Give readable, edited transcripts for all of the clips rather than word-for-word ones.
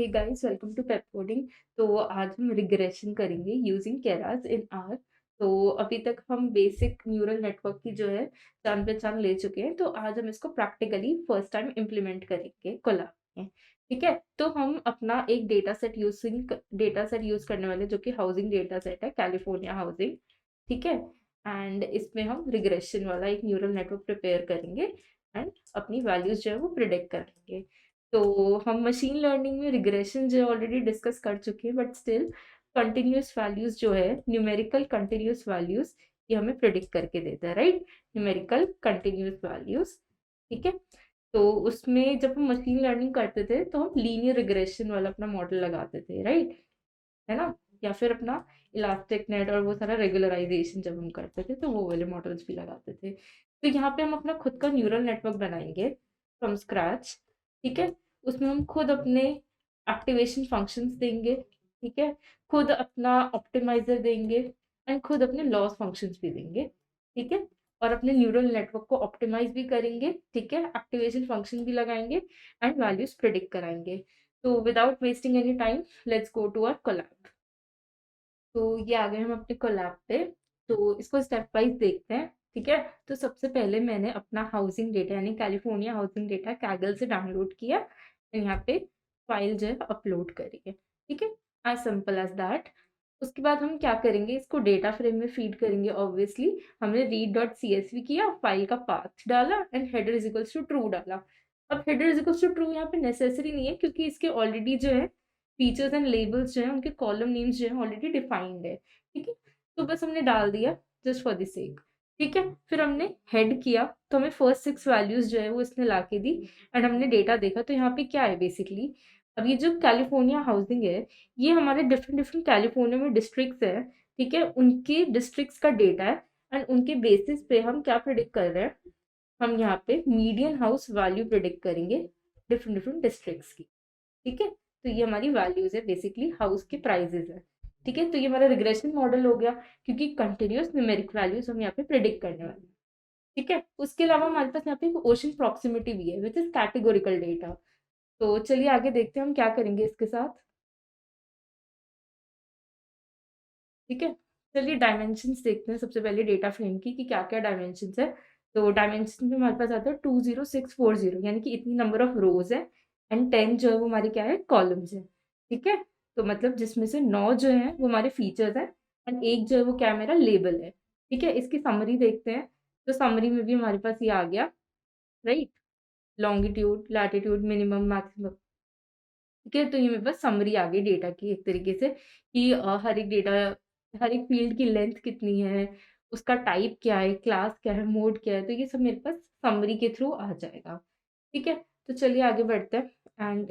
Hey guys, welcome to Pepcoding. तो आज हम रिग्रेशन करेंगे यूजिंग केरास इन आर। तो अभी तक हम बेसिक न्यूरल नेटवर्क की जो है जान पहचान ले चुके हैं। तो आज हम इसको प्रैक्टिकली फर्स्ट टाइम इम्प्लीमेंट करेंगे कोलैब में। ठीक है, तो हम अपना एक डेटा सेट यूज करने वाले जो कि हाउसिंग डेटा सेट है, कैलिफोर्निया हाउसिंग। ठीक है, एंड इसमें हम रिग्रेशन वाला एक न्यूरल नेटवर्क प्रिपेयर करेंगे एंड अपनी वैल्यूज जो है वो प्रिडिक्ट करेंगे। तो हम मशीन लर्निंग में रिग्रेशन जो ऑलरेडी डिस्कस कर चुके हैं, बट स्टिल कंटिन्यूअस वैल्यूज जो है, न्यूमेरिकल कंटिन्यूअस वैल्यूज, ये हमें प्रिडिक्ट करके देता है, राइट। Numerical continuous values. ठीक है, तो उसमें जब हम मशीन लर्निंग करते थे तो हम लीनियर रिग्रेशन वाला अपना मॉडल लगाते थे, राइट, है ना। या फिर अपना इलास्टिक नेट और वो सारा रेगुलराइजेशन जब हम करते थे तो वो वाले मॉडल्स भी लगाते थे। तो यहाँ पे हम अपना खुद का न्यूरल नेटवर्क बनाएंगे फ्रॉम स्क्रैच। ठीक है, उसमें हम खुद अपने एक्टिवेशन फंक्शंस देंगे। ठीक है, खुद अपना ऑप्टिमाइजर देंगे एंड खुद अपने लॉस फंक्शंस भी देंगे। ठीक है, और अपने न्यूरल नेटवर्क को ऑप्टिमाइज भी करेंगे। ठीक है, एक्टिवेशन फंक्शन भी लगाएंगे एंड वैल्यूज प्रिडिक्ट कराएंगे। तो without wasting any time, let's go to our Colab. तो ये आ गए हम अपने कोलैब पे। तो इसको स्टेप वाइज देखते हैं। ठीक है, तो सबसे पहले मैंने अपना हाउसिंग डेटा यानी कैलिफोर्निया हाउसिंग डेटा कैगल से डाउनलोड किया और यहाँ पे फाइल जो है अपलोड करी है। ठीक है, एज सिंपल एज दैट। उसके बाद हम क्या करेंगे, इसको डेटा फ्रेम में फीड करेंगे। ऑब्वियसली हमने read.csv किया, फाइल का पाथ डाला and header is equals to true डाला। अब header is equals to true यहाँ पे नेसेसरी नहीं है, क्योंकि इसके ऑलरेडी जो है फीचर्स एंड लेबल्स जो है, उनके कॉलम नेम्स जो है ऑलरेडी डिफाइंड है। ठीक है, तो बस हमने डाल दिया जस्ट फॉर द सेक। ठीक है, फिर हमने हेड किया तो हमें फर्स्ट 6 वैल्यूज जो है वो इसने ला के दी एंड हमने डेटा देखा। तो यहाँ पे क्या है बेसिकली, अब ये जो कैलिफोर्निया हाउसिंग है, ये हमारे डिफरेंट डिफरेंट कैलिफोर्निया में डिस्ट्रिक्ट्स है। ठीक है, उनके डिस्ट्रिक्ट्स का डेटा है एंड उनके बेसिस पे हम क्या प्रिडिक्ट कर रहे हैं, हम यहाँ पे मीडियन हाउस वैल्यू प्रिडिक्ट करेंगे डिफरेंट डिफरेंट डिस्ट्रिक्ट्स की। ठीक है, तो ये हमारी वैल्यूज है, बेसिकली हाउस के प्राइजेस है। ठीक है, तो ये हमारा रिग्रेशन मॉडल हो गया, क्योंकि कंटिन्यूअस न्यूमेरिक वैल्यूज हम यहाँ पे प्रिडिक्ट करने वाले हैं। ठीक है, उसके अलावा हमारे पास यहाँ पे ओशन प्रॉक्सिमिटी भी है विच इज कैटेगोरिकल डेटा। तो चलिए आगे देखते हैं हम क्या करेंगे इसके साथ। ठीक है, चलिए डायमेंशंस देखते हैं सबसे पहले डेटा फ्रेम की कि क्या क्या डायमेंशंस है। तो डायमेंशन में हमारे पास आता है 20640, यानी कि इतनी नंबर ऑफ रोज है एंड 10 जो है वो हमारी क्या है, कॉलम्स है। ठीक है, तो मतलब जिसमें से 9 जो है वो हमारे फीचर्स है एंड एक जो है वो क्या है, मेरा लेबल है। ठीक है, इसकी समरी देखते हैं। तो समरी में भी हमारे पास ये आ गया, right, longitude, latitude, minimum, maximum. ठीक है, तो ये मेरे पास समरी आ गई डेटा की एक तरीके से कि हर एक डेटा, हर एक फील्ड की लेंथ कितनी है, उसका टाइप क्या है, क्लास क्या है, मोड क्या है। तो ये सब मेरे पास समरी के थ्रू आ जाएगा। ठीक है, तो चलिए आगे बढ़ते हैं एंड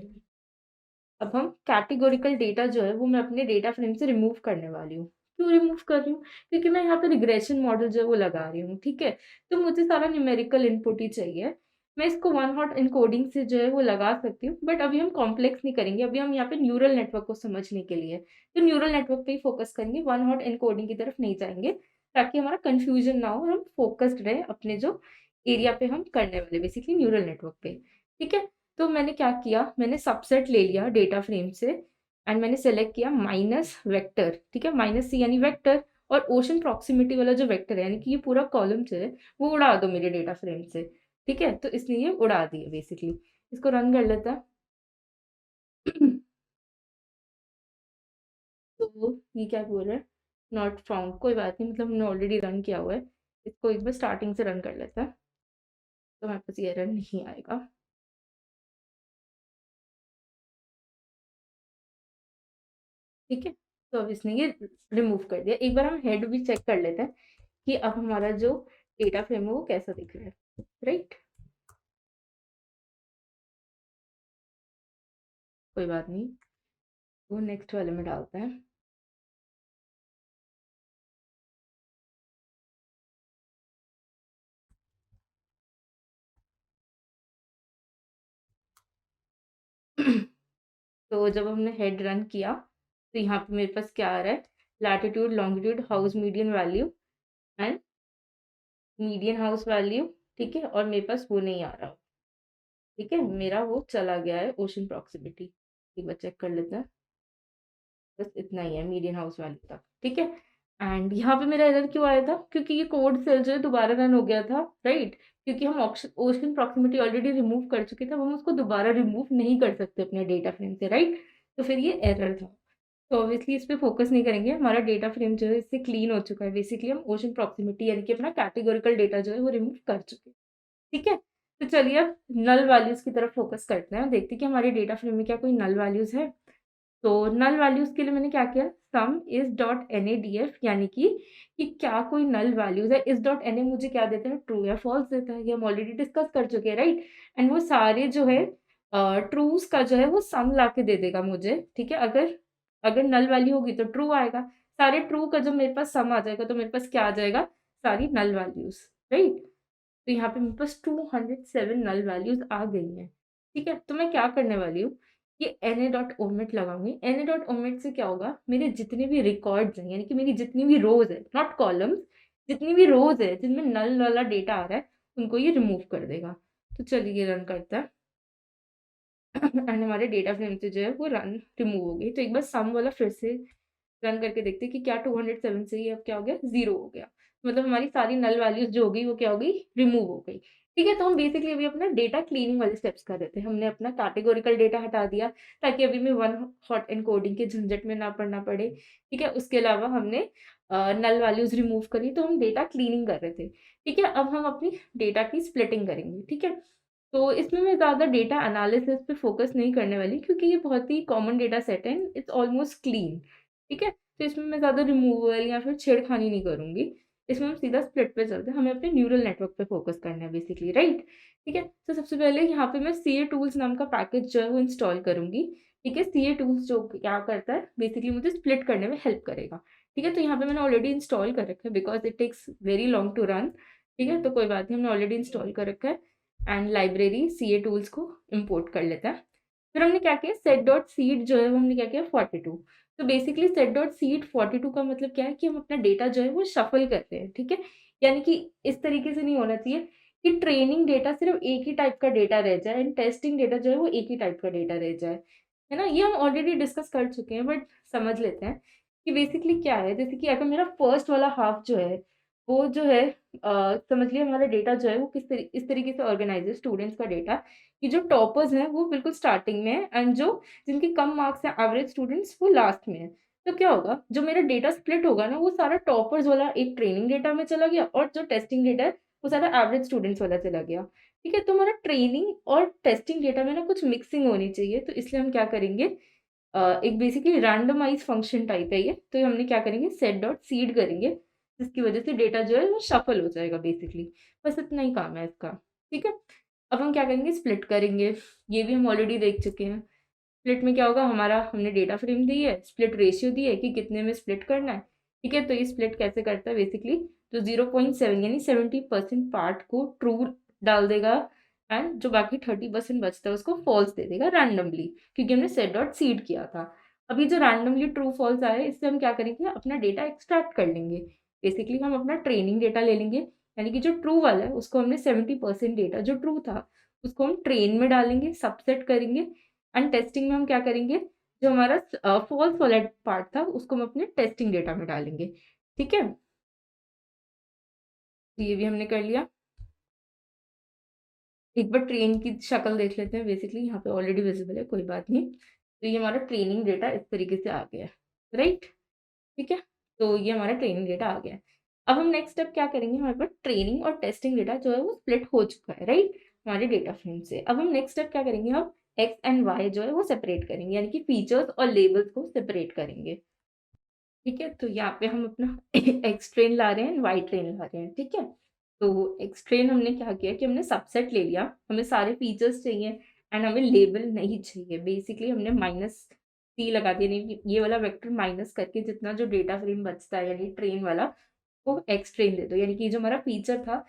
अब हम कैटेगोरिकल डेटा जो है वो मैं अपने डेटा फ्रेम से रिमूव करने वाली हूँ। क्यों रिमूव कर रही हूँ, क्योंकि मैं यहाँ पे रिग्रेशन मॉडल जो है वो लगा रही हूँ। ठीक है, तो मुझे सारा न्यूमेरिकल इनपुट ही चाहिए। मैं इसको वन हॉट इनकोडिंग से जो है वो लगा सकती हूँ, बट अभी हम कॉम्प्लेक्स नहीं करेंगे। अभी हम यहाँ पे न्यूरल नेटवर्क को समझने के लिए तो न्यूरल नेटवर्क पे ही फोकस करेंगे, वन हॉट इनकोडिंग की तरफ नहीं जाएंगे, ताकि हमारा कंफ्यूजन ना हो, हम फोकस्ड रहे अपने जो एरिया पे हम करने वाले, बेसिकली न्यूरल नेटवर्क पे। ठीक है, तो मैंने क्या किया, मैंने सबसेट ले लिया डेटा फ्रेम से एंड मैंने सेलेक्ट किया माइनस वेक्टर। ठीक है, माइनस सी यानी वेक्टर, और ओशन प्रॉक्सिमिटी वाला जो वेक्टर है, यानी कि ये पूरा कॉलम जो है वो उड़ा दो मेरे डेटा फ्रेम से। ठीक है, तो इसने ये उड़ा दिया बेसिकली। इसको रन कर लेता है। तो ये क्या बोल रहा है, नॉट फाउंड, कोई बात नहीं, मतलब हमने ऑलरेडी रन किया हुआ है। इसको एक बार स्टार्टिंग से रन कर लेता है, तो हमारे पास ये रन नहीं आएगा। ठीक है, तो अब इसने ये रिमूव कर दिया। एक बार हम हेड भी चेक कर लेते हैं कि अब हमारा जो डेटा फ्रेम है वो कैसा दिख रहा है, राइट। कोई बात नहीं, वो नेक्स्ट वाले में डालते हैं। तो जब हमने हेड रन किया तो यहाँ पे मेरे पास क्या आ रहा है, latitude, longitude, house median value and median house value. ठीक है, और मेरे पास वो नहीं आ रहा। ठीक है, मेरा वो चला गया है ओशन प्रॉक्सिमिटी। एक बार चेक कर लेते हैं। बस इतना ही है मीडियन हाउस वैल्यू तक, ठीक है। एंड यहाँ पे मेरा एरर क्यों आया था, क्योंकि ये कोड सेल जो है दोबारा रन हो गया था, राइट। क्योंकि हम ओशन प्रॉक्सिमिटी ऑलरेडी रिमूव कर चुके थे, अब हम उसको दोबारा रिमूव नहीं कर सकते अपने डेटा फ्रेम से, राइट। तो फिर ये एरर था। तो ऑब्वियसली इस पे फोकस नहीं करेंगे, हमारा डेटा फ्रेम जो है इससे क्लीन हो चुका है। बेसिकली हम ओशन प्रॉक्सिमिटी यानी कि अपना कैटेगोरिकल डेटा जो है वो रिमूव कर चुके हैं, ठीक है। तो चलिए अब नल वैल्यूज की तरफ फोकस करते हैं और देखते हैं कि हमारे डेटा फ्रेम में क्या कोई नल वैल्यूज है। तो नल वैल्यूज के लिए मैंने क्या किया, sum is dot N A D F, यानी कि क्या कोई नल वैल्यूज है। इस डॉट एन ए मुझे क्या देता है, ट्रू या फॉल्स देता है, ये हम ऑलरेडी डिस्कस कर चुके हैं, राइट। एंड वो सारे जो है ट्रूज का जो है वो सम ला के दे देगा मुझे, ठीक है। अगर अगर नल वैल्यू होगी तो ट्रू आएगा, सारे ट्रू का जब मेरे पास सम आ जाएगा तो मेरे पास क्या आ जाएगा, सारी नल वैल्यूज, राइट। तो यहाँ पे मेरे पास 207 नल वैल्यूज आ गई हैं, ठीक है। तो मैं क्या करने वाली हूँ, ये एन ए डॉट ओमिट लगाऊंगी। एन ए डॉट ओमिट से क्या होगा, मेरे जितने भी रिकॉर्ड्स हैं यानी कि मेरी जितनी भी रोज है, नॉट कॉलम्स, जितनी भी रोज है जिनमें नल वाला डेटा आ रहा है उनको ये रिमूव कर देगा। तो चलिए रन करता है एंड हमारे डेटा फ्रेम से जो है वो रन रिमूव हो गई। तो एक बार सम वाला फिर से रन करके देखते हैं कि क्या 207 से ही अब क्या हो गया, जीरो हो गया। मतलब हमारी सारी नल वैल्यूज जो हो गई वो क्या हो गई, रिमूव हो गई, ठीक है। तो हम बेसिकली अभी अपना डेटा क्लीनिंग वाले स्टेप्स कर रहे थे। हमने अपना कैटेगोरिकल डेटा हटा दिया ताकि अभी मैं वन हॉट एनकोडिंग के झंझट में ना पड़ना पड़े, ठीक है। उसके अलावा हमने नल वैल्यूज रिमूव करी, तो हम डेटा क्लीनिंग कर रहे थे, ठीक है। अब हम अपनी डेटा की स्प्लिटिंग करेंगे, ठीक है। तो इसमें मैं ज़्यादा डेटा एनालिसिस पे फोकस नहीं करने वाली क्योंकि ये बहुत ही कॉमन डेटा सेट है, इट्स ऑलमोस्ट क्लीन, ठीक है। तो इसमें मैं ज़्यादा रिमूवल या फिर छेड़खानी नहीं करूँगी। इसमें हम सीधा स्प्लिट पे चलते हैं, हमें अपने न्यूरल नेटवर्क पे फोकस करना है बेसिकली, राइट। ठीक है, तो सबसे पहले यहाँ पे मैं सी ए टूल्स नाम का पैकेज जो है वो इंस्टॉल करूँगी, ठीक है। सी ए टूल्स जो क्या करता है, बेसिकली मुझे स्प्लिट करने में हेल्प करेगा, ठीक है। तो यहाँ पे मैंने ऑलरेडी इंस्टॉल कर रखा है because it takes very long to run, ठीक है। तो कोई बात नहीं, हमने ऑलरेडी इंस्टॉल कर रखा है। And library C A tools को इम्पोर्ट कर लेते हैं। फिर हमने क्या किया, सेट डॉट सीड जो है वो हमने क्या किया, 42। तो बेसिकली सेट डॉट सीड 42 का मतलब क्या है कि हम अपना डेटा जो है वो शफल करते हैं, ठीक है। यानी कि इस तरीके से नहीं होना चाहिए कि ट्रेनिंग डेटा सिर्फ एक ही टाइप का डेटा रह जाए एंड टेस्टिंग डेटा जो है वो एक ही टाइप का डेटा रह जाए, है ना। ये हम ऑलरेडी डिस्कस कर चुके हैं, बट समझ लेते हैं कि बेसिकली क्या है। जैसे कि अगर मेरा फर्स्ट वाला हाफ जो है वो जो है समझ लिया हमारा डेटा जो है वो इस तरीके से ऑर्गेनाइज है, स्टूडेंट्स का डेटा, कि जो टॉपर्स हैं वो बिल्कुल स्टार्टिंग में है एंड जो जिनके कम मार्क्स हैं एवरेज स्टूडेंट्स वो लास्ट में है। तो क्या होगा, जो मेरा डेटा स्प्लिट होगा ना वो सारा टॉपर्स वाला एक ट्रेनिंग डेटा में चला गया और जो टेस्टिंग डेटा है वो सारा एवरेज स्टूडेंट्स वाला चला गया, ठीक है। तो हमारा ट्रेनिंग और टेस्टिंग डेटा में ना कुछ मिक्सिंग होनी चाहिए, तो इसलिए हम क्या करेंगे, एक बेसिकली रैंडमाइज फंक्शन टाइप है ये। तो हमने क्या करेंगे, सेट डॉट सीड करेंगे जिसकी वजह से डेटा जो है वो शफल हो जाएगा बेसिकली। बस इतना ही काम है इसका, ठीक है। अब हम क्या करेंगे, स्प्लिट करेंगे। ये भी हम ऑलरेडी देख चुके हैं। स्प्लिट में क्या होगा, हमारा हमने डेटा फ्रेम दी है, स्प्लिट रेशियो दी है कि कितने में स्प्लिट करना है, ठीक है। तो ये स्प्लिट कैसे करता है बेसिकली, तो 0.7 यानी 70% पार्ट को ट्रू डाल देगा एंड जो बाकी 30% बचता है उसको फॉल्स दे देगा रैंडमली, क्योंकि हमने सेट डॉट सीड किया था। अभी जो रैंडमली ट्रू फॉल्स आया है इससे हम क्या करेंगे, अपना डेटा एक्सट्रैक्ट कर लेंगे। बेसिकली हम अपना ट्रेनिंग डेटा ले लेंगे, यानी कि जो ट्रू वाला है उसको हमने 70% डेटा जो ट्रू था उसको हम ट्रेन में डालेंगे, सबसेट करेंगे एंड टेस्टिंग में हम क्या करेंगे, जो हमारा फॉल्स वाला पार्ट था उसको हम अपने टेस्टिंग डेटा में डालेंगे, ठीक है। तो ये भी हमने कर लिया। एक बार ट्रेन की शक्ल देख लेते हैं, बेसिकली यहाँ पे ऑलरेडी विजिबल है, कोई बात नहीं। तो ये हमारा ट्रेनिंग डेटा इस तरीके से आ गया है, राइट, ठीक है। तो ये हमारा ट्रेनिंग डेटा आ गया है। अब हम नेक्स्ट स्टेप क्या करेंगे, हमारे पास ट्रेनिंग और टेस्टिंग डेटा जो है वो स्प्लिट हो चुका है, राइट, हमारे डेटा फ्रेम से। अब हम नेक्स्ट स्टेप क्या करेंगे, हम एक्स एंड वाई जो है वो सेपरेट करेंगे, यानी कि फीचर्स और लेबल्स को सेपरेट करेंगे, ठीक है। तो यहाँ पे हम अपना एक्स ट्रेन ला रहे हैं, वाई ट्रेन ला रहे हैं, ठीक है। तो एक्स ट्रेन हमने क्या किया कि हमने सबसेट ले लिया, हमें सारे फीचर्स चाहिए एंड हमें लेबल नहीं चाहिए। बेसिकली हमने माइनस सी लगा दिया, यानी कि ये वाला वेक्टर माइनस करके जितना जो डेटा फ्रेम बचता है यानी ट्रेन वाला वो एक्स ट्रेन दे दो, यानी कि जो हमारा फीचर था,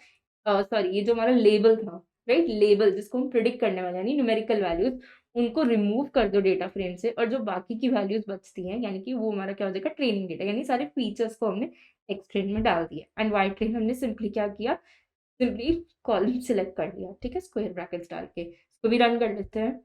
सॉरी ये जो हमारा लेबल था, राइट, लेबल जिसको हम प्रिडिक्ट करने वाले यानी न्यूमेरिकल वैल्यूज, उनको रिमूव कर दो डेटा फ्रेम से और जो बाकी की वैल्यूज बचती हैं यानी कि वो हमारा क्या हो जाएगा, ट्रेनिंग डेटा, यानी सारे फीचर्स को हमने एक्स ट्रेन में डाल दिया एंड वाई ट्रेन हमने सिंपली क्या किया, सिंपली कॉलम सिलेक्ट कर लिया, ठीक है, स्क्वायर ब्रैकेट्स डाल के। इसको भी रन कर लेते हैं।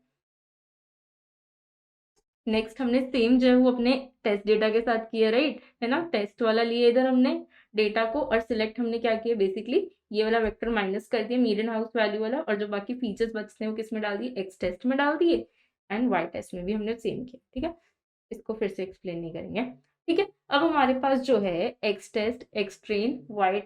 नेक्स्ट हमने सेम जो है वो अपने टेस्ट डेटा के साथ किया, राइट, है ना, टेस्ट वाला लिए इधर हमने डेटा को, और सिलेक्ट हमने क्या किया, बेसिकली ये वाला वेक्टर माइनस कर दिया मीडियन हाउस वैल्यू वाला, और जो बाकी फीचर्स बचते हैं वो किस में डाल दिए, एक्स टेस्ट में डाल दिए, एंड वाई टेस्ट में भी हमने सेम किया। ठीक है, इसको फिर से एक्सप्लेन नहीं करेंगे। ठीक है, अब हमारे पास जो है X test, X train, Y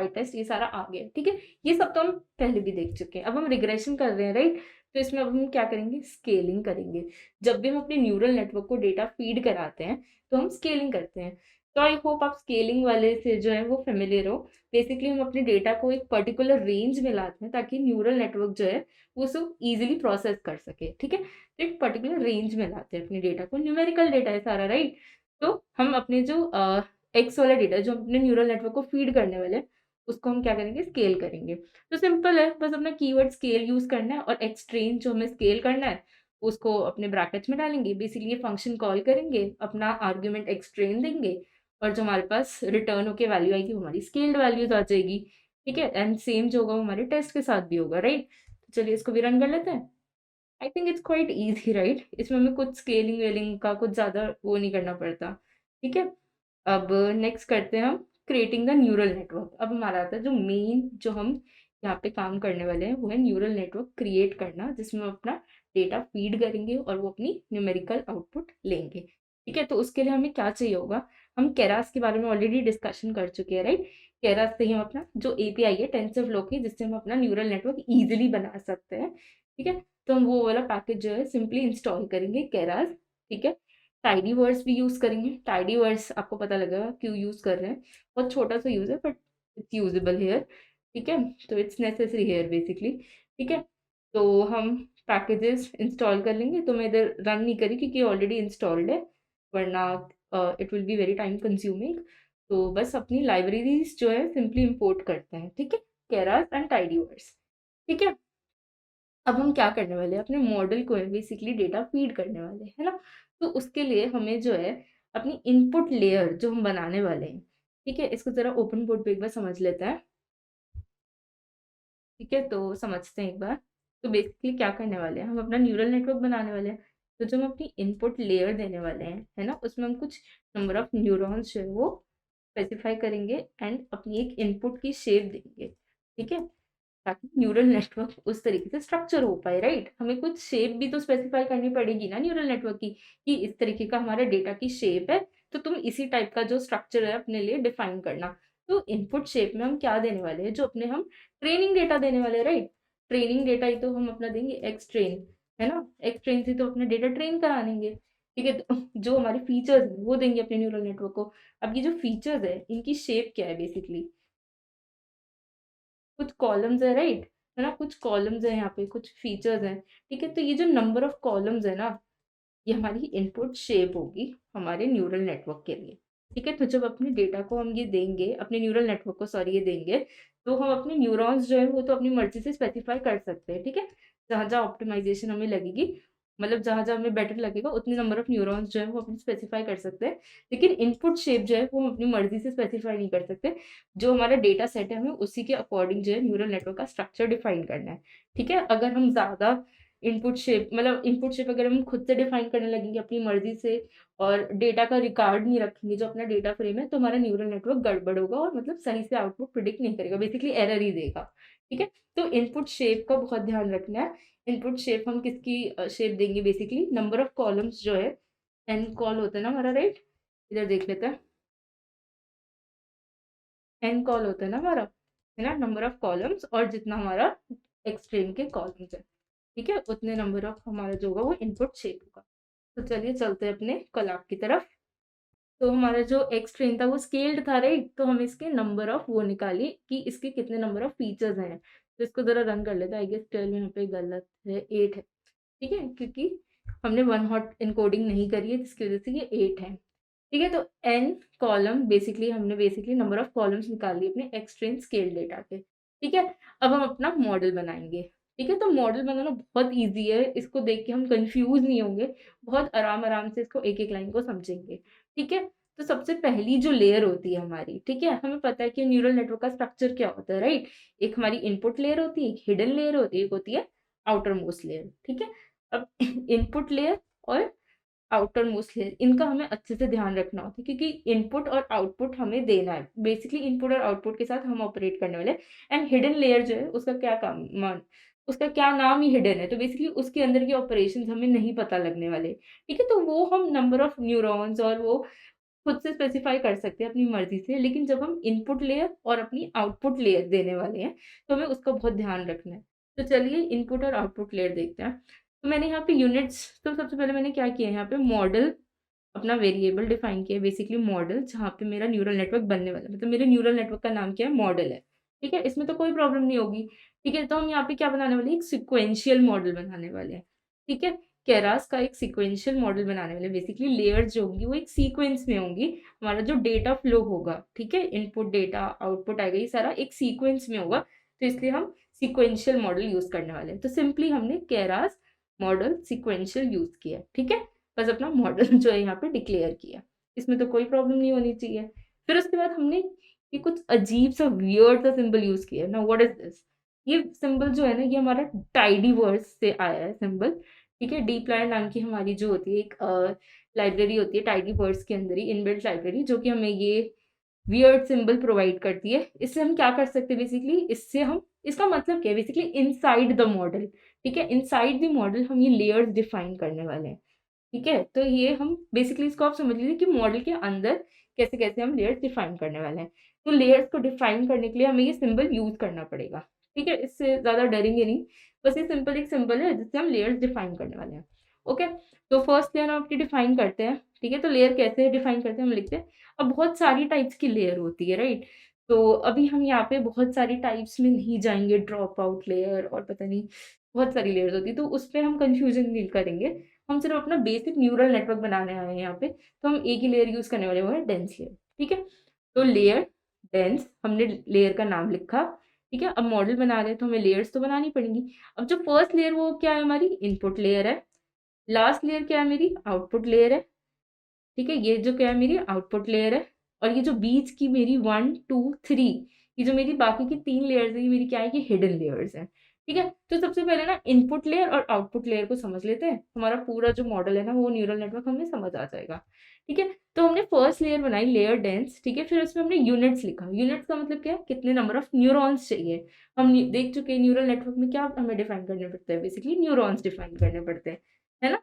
test, ये सारा आ गया। ठीक है, ये सब तो हम पहले भी देख चुके हैं। अब हम रिग्रेशन कर रहे हैं, राइट, तो इसमें अब हम क्या करेंगे, स्केलिंग करेंगे। जब भी हम अपने न्यूरल नेटवर्क को डेटा फीड कराते हैं तो हम स्केलिंग करते हैं। तो आई होप आप स्केलिंग वाले से जो है वो फेमिलियर हो। बेसिकली हम अपने डेटा को एक पर्टिकुलर रेंज में लाते हैं ताकि न्यूरल नेटवर्क जो है वो सब इजीली प्रोसेस कर सके। ठीक है, तो एक पर्टिकुलर रेंज में लाते हैं अपने डेटा को, न्यूमेरिकल डेटा है सारा, राइट। तो हम अपने जो एक्स वाला डेटा जो अपने न्यूरल नेटवर्क को फीड करने वाले हैं उसको हम क्या करेंगे, स्केल करेंगे। तो सिंपल है, बस अपना कीवर्ड स्केल यूज करना है, और एक्सट्रेन जो हमें स्केल करना है उसको अपने ब्रैकेट्स में डालेंगे। बेसिकली ये फंक्शन कॉल करेंगे, अपना आर्ग्यूमेंट एक्सट्रेन देंगे, और जो हमारे पास रिटर्न होके वैल्यू आएगी वो हमारी स्केल्ड वैल्यूज आ जाएगी। ठीक है, एंड सेम जो होगा वो हमारे टेस्ट के साथ भी होगा, राइट। तो चलिए इसको भी रन कर लेते हैं। I think it's quite easy, right, इसमें हमें कुछ स्केलिंग वेलिंग का कुछ ज़्यादा वो नहीं करना पड़ता। ठीक है, अब नेक्स्ट करते हैं हम क्रिएटिंग द न्यूरल नेटवर्क। अब हमारा आता है जो मेन जो हम यहाँ पे काम करने वाले हैं वो है न्यूरल नेटवर्क क्रिएट करना, जिसमें हम अपना डेटा फीड करेंगे और वो अपनी न्यूमेरिकल आउटपुट लेंगे। ठीक है, तो उसके लिए हमें क्या चाहिए होगा, हम केरास के बारे में ऑलरेडी डिस्कशन कर चुके हैं, राइट। केरास से ही हम अपना जो एपीआई है टेंसरफ्लो की, जिससे हम अपना न्यूरल नेटवर्क ईजिली बना सकते हैं। ठीक है, तो हम वो वाला पैकेज जो है सिंपली इंस्टॉल करेंगे, केरास। ठीक है, टाइडी वर्ड्स भी यूज़ करेंगे। टाइडी वर्ड्स आपको पता लगेगा क्यों यूज़ कर रहे हैं, बहुत छोटा सा यूज़ है बट इट्स यूजेबल हेयर। ठीक है, तो इट्स नेसेसरी हेयर बेसिकली। ठीक है, तो हम पैकेजेस इंस्टॉल कर लेंगे। तो मैं इधर रन नहीं करी क्योंकि ऑलरेडी इंस्टॉल्ड है, वरना it will be very time consuming. तो बस अपनी लाइब्रेरीज जो है सिंपली इंपोर्ट करते हैं। ठीक है, केरास एंड टाइडी वर्ड्स। ठीक है, अब हम क्या करने वाले हैं, अपने मॉडल को है बेसिकली डेटा फीड करने वाले हैं, है ना। तो उसके लिए हमें जो है अपनी इनपुट लेयर जो हम बनाने वाले हैं, ठीक है, इसको जरा ओपन बोर्ड पे एक बार समझ लेते हैं। ठीक है, तो समझते हैं एक बार। तो बेसिकली क्या करने वाले हैं, हम अपना न्यूरल नेटवर्क बनाने वाले हैं। तो जो हम अपनी इनपुट लेयर देने वाले हैं, है ना, उसमें हम कुछ नंबर ऑफ न्यूरॉन्स जो है वो स्पेसिफाई करेंगे एंड अपनी एक इनपुट की शेप देंगे। ठीक है, ताकि न्यूरल नेटवर्क उस तरीके से स्ट्रक्चर हो पाए, राइट। हमें कुछ शेप भी तो स्पेसिफाई करनी पड़ेगी ना न्यूरल नेटवर्क की, कि इस तरीके का हमारा डेटा की शेप है, तो तुम इसी टाइप का जो स्ट्रक्चर है अपने लिए डिफाइन करना। तो इनपुट शेप में हम क्या देने वाले हैं, जो अपने हम ट्रेनिंग डेटा देने वाले हैं, राइट। ट्रेनिंग डेटा ही तो हम अपना देंगे एक्स ट्रेन, है ना, एक्स ट्रेन से तो अपना डेटा ट्रेन करा लेंगे। ठीक है, तो जो हमारे फीचर्स है वो देंगे अपने न्यूरल नेटवर्क को। अब ये जो फीचर्स है इनकी शेप क्या है, बेसिकली कुछ कॉलम्स है, राइट, है ना, कुछ कॉलम्स है यहाँ पे, कुछ फीचर्स हैं। ठीक है, तो ये जो नंबर ऑफ कॉलम्स है ना, ये हमारी इनपुट शेप होगी हमारे न्यूरल नेटवर्क के लिए। ठीक है, तो जब अपने डेटा को हम ये देंगे, अपने न्यूरल नेटवर्क को सॉरी ये देंगे, तो हम अपने न्यूरॉन्स जो है वो तो अपनी मर्जी से स्पेसिफाई कर सकते हैं। ठीक है, जहाँ जहाँ ऑप्टिमाइजेशन हमें लगेगी, मतलब जहाँ जहाँ हमें बेटर लगेगा उतने नंबर ऑफ न्यूरॉन्स जो है वो अपनी स्पेसिफाई कर सकते हैं। लेकिन इनपुट शेप जो है वो हम अपनी मर्जी से स्पेसिफाई नहीं कर सकते। जो हमारा डेटा सेट है हमें उसी के अकॉर्डिंग जो है न्यूरल नेटवर्क का स्ट्रक्चर डिफाइन करना है। ठीक है, अगर हम ज़्यादा इनपुट शेप, मतलब इनपुट शेप अगर हम खुद से डिफाइन करने लगेंगे अपनी मर्जी से, और डेटा का रिकॉर्ड नहीं रखेंगे जो अपना डेटा फ्रेम है, तो हमारा न्यूरल नेटवर्क गड़बड़ होगा और मतलब सही से आउटपुट प्रिडिक्ट नहीं करेगा, बेसिकली एरर ही देगा। ठीक है, तो इनपुट शेप का बहुत ध्यान रखना है। इनपुट शेप हम किसकी शेप देंगे, बेसिकली नंबर ऑफ कॉलम्स जो है एन कॉल होता है ना हमारा, राइट, इधर देख लेते हैं। एन कॉल होता है ना हमारा, है ना, नंबर ऑफ कॉलम्स, और जितना हमारा एक्सट्रीम के कॉलम्स है, ठीक है, उतने नंबर ऑफ हमारा जो होगा वो इनपुट शेप होगा। तो चलिए चलते हैं अपने कोलैब की तरफ। तो हमारा जो एक्स ट्रेन था वो स्केल्ड था, राइट, तो हम इसके नंबर ऑफ वो निकालिए कि इसके कितने नंबर ऑफ फीचर्स हैं। तो इसको जरा रन कर लेते हैं। आई गेस 12 यहाँ पे गलत है, 8 है। ठीक है, क्योंकि हमने वन हॉट इनकोडिंग नहीं करी है जिसकी वजह से ये 8 है। ठीक है, तो एन कॉलम बेसिकली हमने बेसिकली नंबर ऑफ कॉलम्स निकाल लिए अपने एक्स ट्रेन स्केल डेटा के। ठीक है, अब हम अपना मॉडल बनाएंगे। ठीक है, तो मॉडल बनाना बहुत ईजी है, इसको देख के हम कंफ्यूज नहीं होंगे, बहुत आराम आराम से इसको एक एक लाइन को समझेंगे। ठीक है, तो सबसे पहली जो लेयर होती है हमारी, ठीक है, हमें पता है कि न्यूरल नेटवर्क का स्ट्रक्चर क्या होता है, राइट। एक हमारी इनपुट लेयर होती है, एक हिडन लेयर होती है, एक होती है आउटर मोस्ट लेयर। ठीक है, अब इनपुट लेयर और आउटर मोस्ट लेयर, इनका हमें अच्छे से ध्यान रखना होता है क्योंकि इनपुट और आउटपुट हमें देना है। बेसिकली इनपुट और आउटपुट के साथ हम ऑपरेट करने वाले हैं। एंड हिडन लेयर जो है उसका क्या काम मान उसका क्या नाम ही हिडन है, तो बेसिकली उसके अंदर के ऑपरेशंस हमें नहीं पता लगने वाले। ठीक है, तो वो हम नंबर ऑफ न्यूरॉन्स और वो खुद से स्पेसिफाई कर सकते हैं अपनी मर्जी से, लेकिन जब हम इनपुट लेयर और अपनी आउटपुट लेयर देने वाले हैं तो हमें उसका बहुत ध्यान रखना है। तो चलिए इनपुट और आउटपुट लेयर देखते हैं। तो मैंने यहाँ पे यूनिट्स, तो सबसे पहले मैंने क्या किया है, यहाँ पे मॉडल अपना वेरिएबल डिफाइन किया है, बेसिकली मॉडल जहाँ पे मेरा न्यूरल नेटवर्क बनने वाला है, मतलब मेरे न्यूरल नेटवर्क का नाम क्या है, मॉडल है। ठीक है, इसमें तो कोई प्रॉब्लम नहीं होगी। ठीक है, तो हम यहाँ पे क्या बनाने वाले हैं, एक सिक्वेंशियल मॉडल बनाने वाले हैं। ठीक है, केरास का एक सिक्वेंशियल मॉडल बनाने वाले, बेसिकली लेयर्स जो होंगी वो एक सीक्वेंस में होंगी। हमारा जो डेटा फ्लो होगा, ठीक है, इनपुट डेटा आउटपुट आएगा, ये सारा एक सीक्वेंस में होगा, तो इसलिए हम सीक्वेंशियल मॉडल यूज करने वाले हैं। तो सिंपली हमने केरास मॉडल सीक्वेंशियल यूज किया। ठीक है, बस अपना मॉडल जो है यहाँ पे डिक्लेयर किया, इसमें तो कोई प्रॉब्लम नहीं होनी चाहिए। फिर उसके बाद हमने ये कुछ अजीब सा वियर्ड सा सिंबल यूज किया ना, व्हाट इज दिस। ये सिंबल जो है ना, ये हमारा टाइडी वर्ड्स से आया है सिंबल। ठीक है, डीप्लायर नाम की हमारी जो होती है एक लाइब्रेरी होती है टाइडी वर्ड्स के अंदर ही, इनबिल्ट लाइब्रेरी, जो कि हमें ये वियर्ड सिंबल प्रोवाइड करती है। इससे हम क्या कर सकते हैं, बेसिकली इससे हम, इसका मतलब क्या है, बेसिकली इनसाइड द मॉडल, ठीक है, इनसाइड द मॉडल हम ये लेयर्स डिफाइन करने वाले हैं। ठीक है, तो ये हम बेसिकली इसको आप समझ लीजिए कि मॉडल के अंदर कैसे कैसे हम लेयर्स डिफाइन करने वाले हैं। तो लेयर्स को डिफाइन करने के लिए हमें ये सिंबल यूज करना पड़ेगा। ठीक है, इससे ज्यादा डरेंगे नहीं, बस ये सिंपल एक सिंबल है जिससे हम लेयर्स डिफाइन करने वाले हैं। ओके, तो फर्स्ट लेयर हम अपनी डिफाइन करते हैं। ठीक है, तो लेयर कैसे डिफाइन करते हैं, हम लिखते हैं। अब बहुत सारी टाइप्स की लेयर होती है, राइट। तो अभी हम यहाँ पे बहुत सारी टाइप्स में नहीं जाएंगे, ड्रॉप आउट लेयर और पता नहीं बहुत सारी लेयर्स होती है, तो उस पर हम कंफ्यूजन नहीं करेंगे। हम सिर्फ अपना बेसिक न्यूरल नेटवर्क बनाने आए हैं यहाँ पे, तो हम एक ही लेयर यूज करने वाले, वो है डेंस लेयर। ठीक है, तो लेयर डेंस, हमने लेयर का नाम लिखा। ठीक है, अब मॉडल बना रहे हैं तो हमें लेयर्स तो बनानी पड़ेंगी। अब जो फर्स्ट लेयर वो क्या है, हमारी इनपुट लेयर है। लास्ट लेयर क्या है, मेरी आउटपुट लेयर है। ठीक है, ये जो क्या है, मेरी आउटपुट लेयर है। और ये जो बीच की मेरी 1 2 3, ये जो मेरी बाकी की 3 लेयर्स है, ये मेरी क्या है, ये हिडन लेयर्स है। ठीक है, तो सबसे पहले ना इनपुट लेयर और आउटपुट लेयर को समझ लेते हैं, हमारा पूरा जो मॉडल है ना, वो न्यूरल नेटवर्क हमें समझ आ जाएगा। ठीक है, तो हमने फर्स्ट लेयर बनाई, लेयर डेंस। ठीक है, फिर उसमें हमने यूनिट्स लिखा। यूनिट्स का मतलब क्या है, कितने नंबर ऑफ न्यूरॉन्स चाहिए। हम देख चुके हैं न्यूरल नेटवर्क में क्या हमें डिफाइन करने पड़ते हैं, बेसिकली न्यूरॉन्स डिफाइन करने पड़ते हैं, है ना।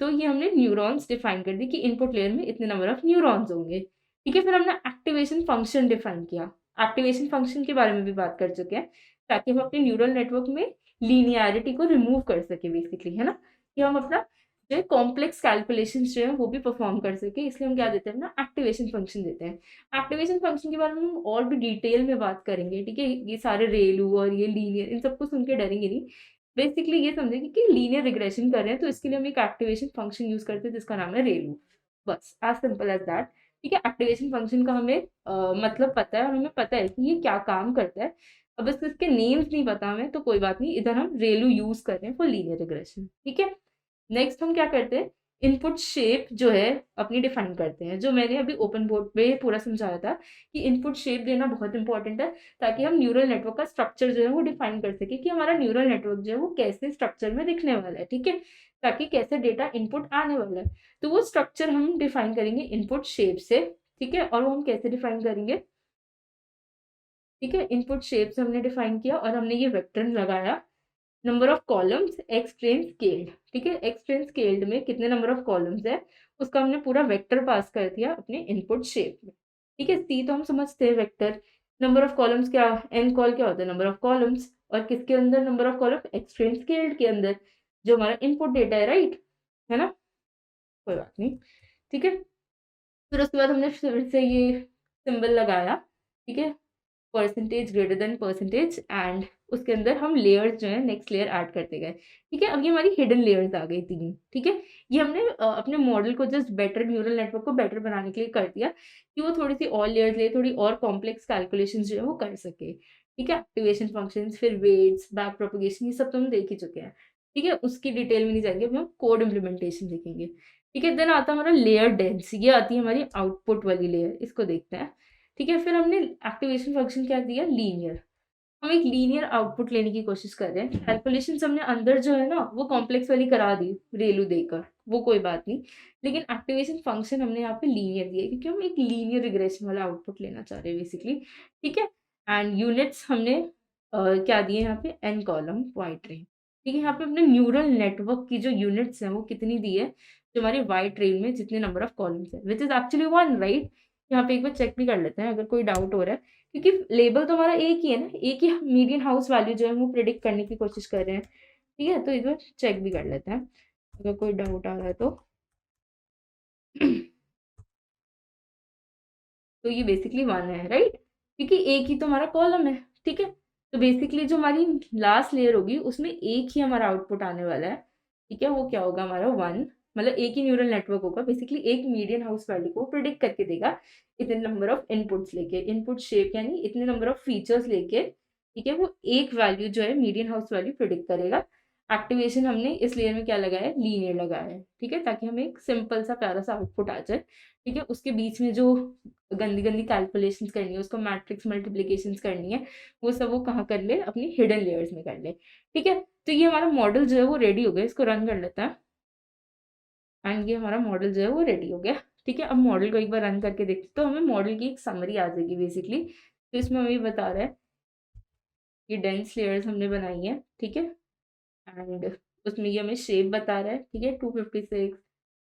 तो ये हमने न्यूरॉन्स डिफाइन कर दी कि इनपुट लेयर में इतने नंबर ऑफ न्यूरॉन्स होंगे। ठीक है, फिर हमने एक्टिवेशन फंक्शन डिफाइन किया। एक्टिवेशन फंक्शन के बारे में भी बात कर चुके हैं, ताकि हम अपने न्यूरल नेटवर्क में लीनियरिटी को रिमूव कर सके, बेसिकली, है ना, कि हम अपना जो कॉम्प्लेक्स कैलकुलेशन जो है वो भी परफॉर्म कर सके। इसलिए हम क्या देते हैं ना, एक्टिवेशन फंक्शन देते हैं। एक्टिवेशन फंक्शन के बारे में हम और भी डिटेल में बात करेंगे। ठीक है, ये सारे रेलू और ये लीनियर, इन सबको सुन के डरेंगे नहीं। बेसिकली ये समझेंगे कि लीनियर रिग्रेशन कर रहे हैं, तो इसके लिए हम एक एक्टिवेशन फंक्शन यूज करते हैं जिसका नाम है रेलू। बस एज सिंपल एज दैट। ठीक है, एक्टिवेशन फंक्शन का हमें मतलब पता है और हमें पता है कि ये क्या काम करता है। अब बस इसके नेम्स नहीं पता हमें तो कोई बात नहीं, इधर हम रेलू यूज कर रहे हैं फॉर लीनियर रिग्रेशन। ठीक है, नेक्स्ट हम क्या करते हैं, इनपुट शेप जो है अपनी डिफाइन करते हैं, जो मैंने अभी ओपन बोर्ड पे पूरा समझाया था कि इनपुट शेप देना बहुत इंपॉर्टेंट है, ताकि हम न्यूरल नेटवर्क का स्ट्रक्चर जो है वो डिफाइन कर सके कि हमारा न्यूरल नेटवर्क जो है वो कैसे स्ट्रक्चर में दिखने वाला है। ठीक है, ताकि कैसे डेटा इनपुट आने वाला है, तो वो स्ट्रक्चर हम डिफाइन करेंगे इनपुट शेप से। ठीक है, और वो हम कैसे डिफाइन करेंगे, ठीक है, इनपुट शेप से हमने डिफाइन किया और हमने ये वेक्टर लगाया। Number of columns x train scaled. ठीक है, एक्स ट्रेन स्केल्ड में कितने नंबर ऑफ कॉलम्स है उसका हमने पूरा वेक्टर पास कर दिया अपने इनपुट शेप में। ठीक है, सी तो हम समझते हैं वेक्टर। नंबर ऑफ कॉलम्स क्या, एन कॉल क्या होता है, नंबर ऑफ कॉलम्स, और किसके अंदर number of column, x train scaled के अंदर, जो हमारा इनपुट डेटा है, राइट, है ना, कोई बात नहीं। ठीक है, फिर उसके बाद हमने फिर से ये सिंबल लगाया। ठीक है, percentage greater than percentage, and उसके अंदर हम लेयर्स जो है नेक्स्ट लेयर ऐड करते गए। ठीक है, अब ये हमारी हिडन लेयर्स आ गई 3। ठीक है, ये हमने अपने मॉडल को जस्ट बेटर, न्यूरल नेटवर्क को बेटर बनाने के लिए कर दिया कि वो थोड़ी सी और लेयर्स ले, थोड़ी और कॉम्प्लेक्स कैलकुलेशन जो है वो कर सके। ठीक है, एक्टिवेशन फंक्शन, फिर वेट्स, बैक प्रोपोगेशन, ये सब तो हम देख ही चुके हैं। ठीक है, उसकी डिटेल में नहीं जाएंगे, अभी हम कोड इम्प्लीमेंटेशन देखेंगे। ठीक है, देन आता है हमारा लेयर डेंस, ये आती है हमारी आउटपुट वाली लेयर, इसको देखते हैं। ठीक है, फिर हमने एक्टिवेशन फंक्शन क्या दिया, लीनियर। हम एक लीनियर आउटपुट लेने की कोशिश कर रहे हैं। कैलकुलेशन हमने अंदर जो है ना वो कॉम्प्लेक्स वाली करा दी रेलू देकर। वो कोई बात नहीं। लेकिन एक्टिवेशन फंक्शन हमने यहाँ पे लीनियर दिया है क्योंकि हम एक लीनियर रिग्रेशन वाला आउटपुट लेना चाह रहे हैं बेसिकली, ठीक है। एंड यूनिट्स हमने क्या दिए यहाँ पे, एन कॉलम वाई ट्रेन, ठीक है। यहाँ पे अपने न्यूरल नेटवर्क की जो यूनिट्स हैं वो कितनी दी है, जो हमारे वाई ट्रेन में जितने नंबर ऑफ कॉलम्स है, विच इज एक्चुअली 1, राइट। यहाँ पे एक बार चेक भी कर लेते हैं अगर कोई डाउट हो रहा है, क्योंकि लेबल तो हमारा एक ही है ना, एक ही मीडियन हाउस वैल्यू जो है वो प्रिडिक्ट करने की कोशिश कर रहे हैं, ठीक है। तो एक बार चेक भी कर लेते हैं अगर कोई डाउट आ रहा है तो। तो ये बेसिकली 1 है, राइट, क्योंकि एक ही तो हमारा कॉलम है, ठीक है। तो बेसिकली जो हमारी लास्ट लेयर होगी उसमें एक ही हमारा आउटपुट आने वाला है, ठीक है। वो क्या होगा हमारा 1, मतलब एक ही न्यूरल नेटवर्क होगा बेसिकली, एक मीडियन हाउस वैल्यू को प्रिडिक्ट करके देगा इतने नंबर ऑफ इनपुट्स लेके, इनपुट शेप यानी इतने नंबर ऑफ फीचर्स लेके, ठीक है। वो एक वैल्यू जो है मीडियन हाउस वैल्यू प्रिडिक्ट करेगा। एक्टिवेशन हमने इस लेयर में क्या लगाया है, लीनियर लगाया है, ठीक है, ताकि हमें एक सिंपल सा प्यारा सा आउटपुट आ जाए, ठीक है। उसके बीच में जो गंदी गंदी कैलकुलेशंस करनी है, उसको मैट्रिक्स मल्टीप्लिकेशंस करनी है, वो सब वो कहाँ कर ले, अपनी हिडन लेयर्स में कर ले, ठीक है। तो ये हमारा मॉडल जो है वो रेडी हो गया, इसको रन कर लेता है। एंड ये हमारा मॉडल जो है वो रेडी हो गया, ठीक है। अब मॉडल को एक बार रन करके देखते तो हमें मॉडल की एक समरी आ जाएगी बेसिकली। तो इसमें हमें बता रहा है कि डेंस लेयर्स हमने बनाई है, ठीक है। एंड उसमें ये हमें शेप बता रहा है, ठीक है, 256,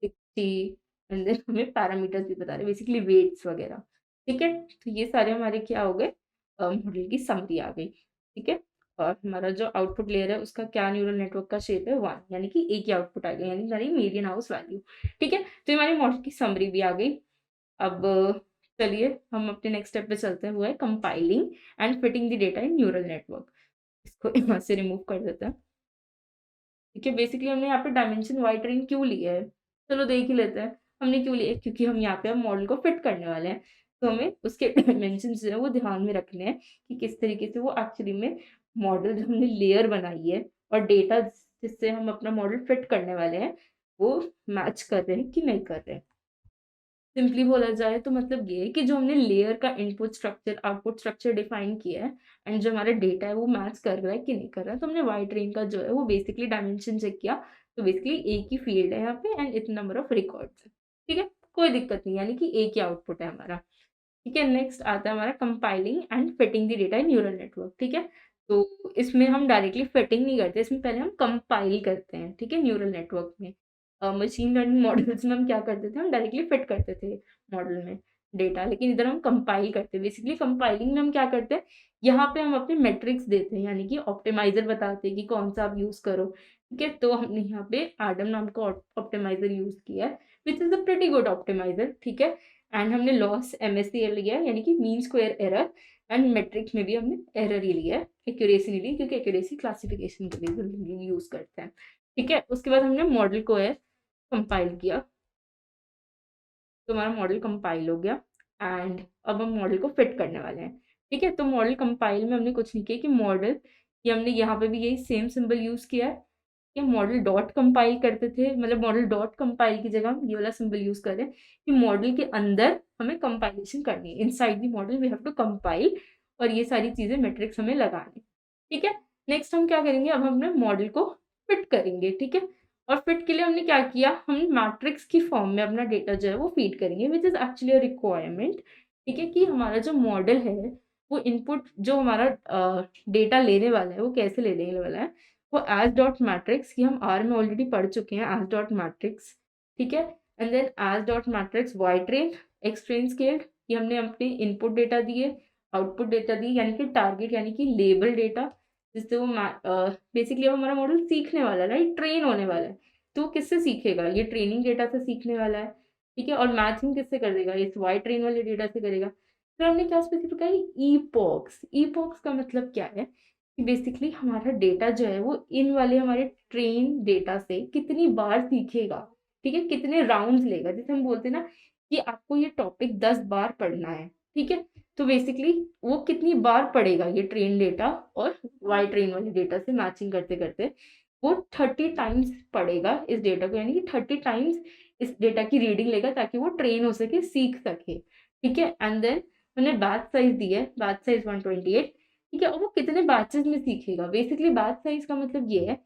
60, एंड देन हमें पैरामीटर्स भी बता रहे हैं बेसिकली वेट्स वगैरह, ठीक है। तो ये सारे हमारे क्या हो गए, मॉडल की समरी आ गई, ठीक है। और हमारा जो आउटपुट लेयर है उसका क्या न्यूरल नेटवर्क का शेप है 1, यानी कि एक ही आउटपुट आ गया, यानी हमारी मीडियन हाउस वैल्यू, ठीक है। तो हमारी मॉडल की समरी भी आ गई। अब चलिए हम अपने नेक्स्ट स्टेप पे चलते हैं, वो है compiling and fitting the data in neural network. इसको यहाँ से रिमूव कर देते हैं, ठीक है। बेसिकली हमने यहाँ पे डायमेंशन वाई ट्रेन क्यों लिया है, चलो देख ही लेते हैं। हमने क्यों लिया है, क्योंकि हम यहाँ पे मॉडल को फिट करने वाले हैं, तो हमें उसके डायमेंशन जो है वो ध्यान में रखने हैं कि किस तरीके से वो एक्चुअली में मॉडल जो हमने लेयर बनाई है और डेटा जिससे हम अपना मॉडल फिट करने वाले हैं वो मैच कर रहे हैं कि नहीं कर रहे हैं। सिंपली बोला जाए तो मतलब ये है कि जो हमने लेयर का input structure output structure define किया है एंड जो हमारा डेटा है वो मैच कर रहा है कि नहीं कर रहा है। तो हमने वाई ट्रेन का जो है वो बेसिकली डायमेंशन चेक किया, तो बेसिकली एक ही फील्ड है यहाँ पे एंड इतना नंबर ऑफ रिकॉर्ड्स है, ठीक है। कोई दिक्कत नहीं, यानी कि एक ही आउटपुट है हमारा, ठीक है। नेक्स्ट आता है हमारा compiling and fitting the data in neural network, ठीक है। तो इसमें हम डायरेक्टली फिटिंग नहीं करते, इसमें पहले हम कंपाइल करते हैं, ठीक है। न्यूरल नेटवर्क में मशीन लर्निंग मॉडल्स में हम क्या करते थे, हम डायरेक्टली फिट करते थे मॉडल में डेटा, लेकिन इधर हम कंपाइल करते हैं। बेसिकली कंपाइलिंग में हम क्या करते हैं, यहाँ पे हम अपने मेट्रिक्स देते हैं, यानी कि ऑप्टिमाइजर बताते हैं कि कौन सा आप यूज करो, ठीक है। तो हमने यहाँ पे एडम नाम का ऑप्टिमाइजर यूज किया है, which is a pretty good optimizer, ठीक है। एंड हमने लॉस MSE लिया है, यानी कि mean square error, and matrix में भी हमने एरर ही लिया है, एक्यूरेसी नहीं ली, क्योंकि एक्यूरेसी क्लासिफिकेशन के लिए यूज करते हैं, ठीक है। उसके बाद हमने मॉडल को है कंपाइल किया, तो हमारा मॉडल कंपाइल हो गया एंड अब हम मॉडल को फिट करने वाले हैं, ठीक है। तो मॉडल कंपाइल में हमने कुछ नहीं किया कि मॉडल, ये हमने यहाँ पे भी यही सेम सिंबल यूज किया है कि मॉडल डॉट कंपाइल करते थे, मतलब मॉडल डॉट कंपाइल की जगह हम ये वाला सिंबल यूज कर रहे हैं कि मॉडल के अंदर हमें कंपाइलेशन करनी है, inside the model we have to compile, और ये सारी चीजें मैट्रिक्स हमें लगानी, ठीक है। नेक्स्ट हम क्या करेंगे, अब हम अपने मॉडल को फिट करेंगे, ठीक है। और फिट के लिए हमने क्या किया, हम मैट्रिक्स की फॉर्म में अपना डेटा जो है वो फीड करेंगे, which is actually a requirement, ठीक है। कि हमारा जो मॉडल है वो इनपुट जो हमारा डेटा लेने वाला है वो कैसे लेने वाला है, वो एज डॉट मैट्रिक्स की हम आर में ऑलरेडी पढ़ चुके हैं, एज डॉट मैट्रिक्स, ठीक है। And then as dot matrix Y train X train scaled, ये हमने अपने इनपुट डेटा दिए, आउटपुट डेटा दिए, यानी कि टारगेट यानी कि लेबल डेटा, जिससे वो बेसिकली अब हमारा मॉडल सीखने वाला है, राइट, ट्रेन होने वाला है। तो वो किससे सीखेगा, ये ट्रेनिंग डेटा से सीखने वाला है, ठीक है। और मैचिंग किससे कर देगा, इस वाई ट्रेन वाले डेटा से करेगा। फिर हमने क्या स्पेसिफाई, ईपॉक्स। ईपॉक्स का मतलब क्या है कि बेसिकली हमारा डेटा जो है वो इन वाले हमारे ट्रेन डेटा से कितनी बार सीखेगा, ठीक है, कितने राउंड्स लेगा। जैसे हम बोलते हैं ना कि आपको ये टॉपिक 10 बार पढ़ना है, ठीक है। तो बेसिकली वो कितनी बार पढ़ेगा ये ट्रेन डेटा और वाई ट्रेन वाले डेटा से मैचिंग करते करते, वो 30 टाइम्स पढ़ेगा इस डेटा को, यानी कि 30 टाइम्स इस डेटा की रीडिंग लेगा ताकि वो ट्रेन हो सके, सीख सके, ठीक है। एंड देन हमने बैच साइज दिया है, बैच साइज 128, ठीक है। और वो कितने बैचेस में सीखेगा, बेसिकली बैच साइज का मतलब ये है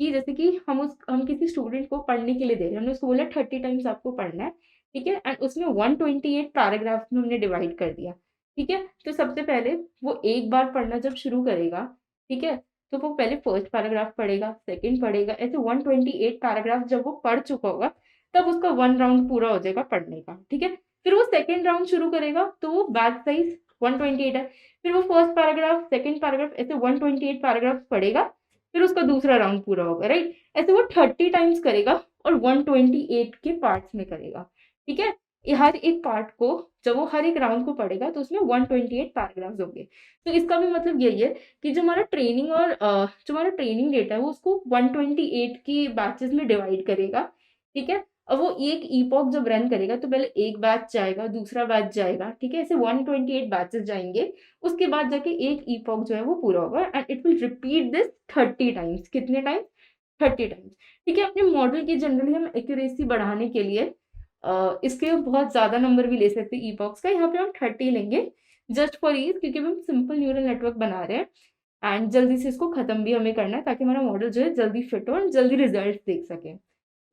कि जैसे कि हम किसी स्टूडेंट को पढ़ने के लिए दे रहे हैं, हमने उसको बोला 30 टाइम्स आपको पढ़ना है, ठीक है? एंड उसमें 128 पैराग्राफ्स में हमने डिवाइड कर दिया, ठीक है? तो सबसे पहले वो एक बार पढ़ना जब शुरू करेगा, ठीक है? तो वो पहले फर्स्ट पैराग्राफ पढ़ेगा, सेकंड पढ़ेगा, ऐसे 128 पैराग्राफ जब वो पढ़ चुका होगा, तब उसका 1 राउंड पूरा हो जाएगा पढ़ने का, ठीक है? फिर वो सेकंड राउंड शुरू करेगा, तो वो बैच साइज़ 128 है, फिर वो फर्स्ट पैराग्राफ, सेकंड पैराग्राफ ऐसे 128 पैराग्राफ पढ़ेगा, फिर उसका दूसरा राउंड पूरा होगा, राइट? ऐसे वो 30 टाइम्स करेगा और 128 के पार्ट्स में करेगा, ठीक है? ये हर एक पार्ट को जब वो हर एक राउंड को पढ़ेगा तो उसमें 128 पैराग्राफ्स होंगे। तो इसका भी मतलब यही है कि जो हमारा ट्रेनिंग और जो हमारा ट्रेनिंग डेटा है वो उसको 128 की बैचेस में डिवाइड करेगा, ठीक है? अब वो एक ईपॉक जब रन करेगा तो पहले एक बैच जाएगा, दूसरा बैच जाएगा, ठीक है? ऐसे 128 बैचेस जाएँगे, उसके बाद जाके एक ईपॉक जो है वो पूरा होगा and it will repeat this 30 times. कितने टाइम्स? 30 टाइम्स, ठीक है? अपने मॉडल की जनरली हम एक्यूरेसी बढ़ाने के लिए इसके बहुत ज़्यादा नंबर भी ले सकते हैं ईपॉक्स का, यहाँ पे हम 30 लेंगे जस्ट फॉर ईज़, क्योंकि हम सिंपल न्यूरल नेटवर्क बना रहे हैं एंड जल्दी से इसको खत्म भी हमें करना है ताकि हमारा मॉडल जो है जल्दी फिट हो और जल्दी रिजल्ट देख सकें,